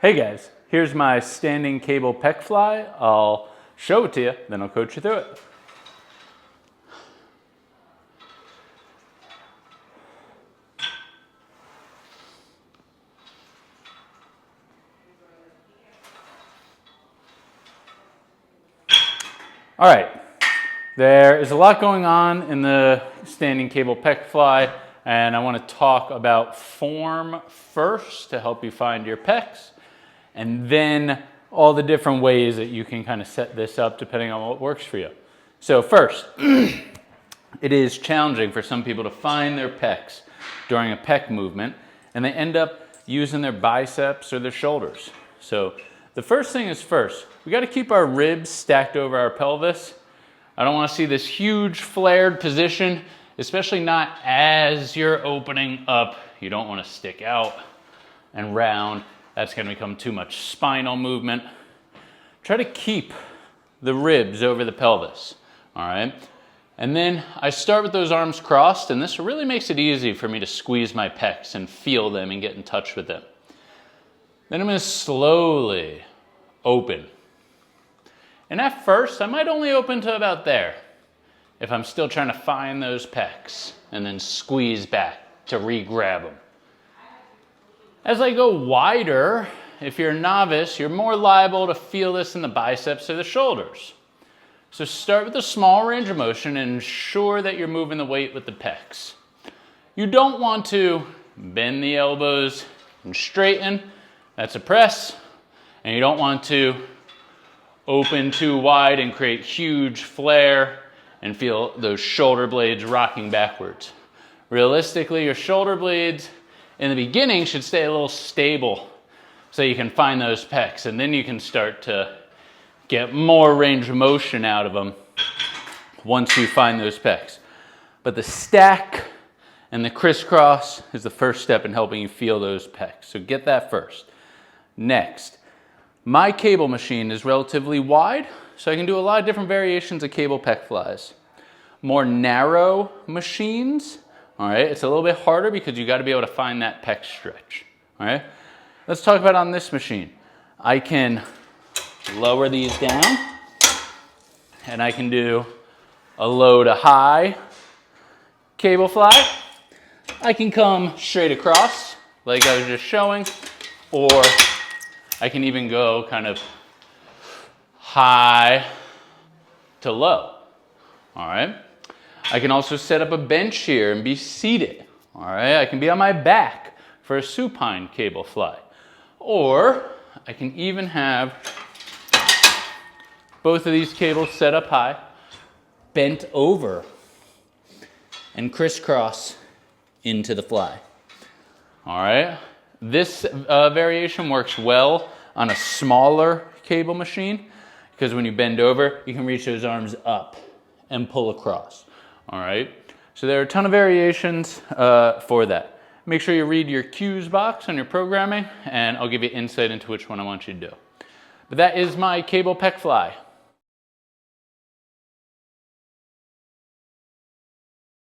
Hey guys, here's my standing cable pec fly. I'll show it to you, then I'll coach you through it. All right, there is a lot going on in the standing cable pec fly, and I want to talk about form first to help you find your pecs, and then all the different ways that you can kind of set this up depending on what works for you. So first, it is challenging for some people to find their pecs during a pec movement, and they end up using their biceps or their shoulders. So the first thing is first, we got to keep our ribs stacked over our pelvis. I don't want to see this huge flared position, especially not as you're opening up. You don't want to stick out and round. That's going to become too much spinal movement. Try to keep the ribs over the pelvis, all right? And then I start with those arms crossed, and this really makes it easy for me to squeeze my pecs and feel them and get in touch with them. Then I'm going to slowly open. And at first, I might only open to about there if I'm still trying to find those pecs, and then squeeze back to re-grab them. As I go wider, if you're a novice, you're more liable to feel this in the biceps or the shoulders. So start with a small range of motion and ensure that you're moving the weight with the pecs. You don't want to bend the elbows and straighten. That's a press. And you don't want to open too wide and create huge flare and feel those shoulder blades rocking backwards. Realistically, your shoulder blades in the beginning should stay a little stable so you can find those pecs, and then you can start to get more range of motion out of them once you find those pecs. But the stack and the crisscross is the first step in helping you feel those pecs. So get that first. Next, my cable machine is relatively wide, so I can do a lot of different variations of cable pec flies. More narrow machines, all right, it's a little bit harder because you got to be able to find that pec stretch, all right? Let's talk about on this machine. I can lower these down, and I can do a low to high cable fly. I can come straight across like I was just showing, or I can even go kind of high to low, all right? I can also set up a bench here and be seated, all right? I can be on my back for a supine cable fly. Or I can even have both of these cables set up high, bent over, and crisscross into the fly, all right? This variation works well on a smaller cable machine because when you bend over, you can reach those arms up and pull across. All right, so there are a ton of variations for that. Make sure you read your cues box on your programming, and I'll give you insight into which one I want you to do. But that is my cable pec fly.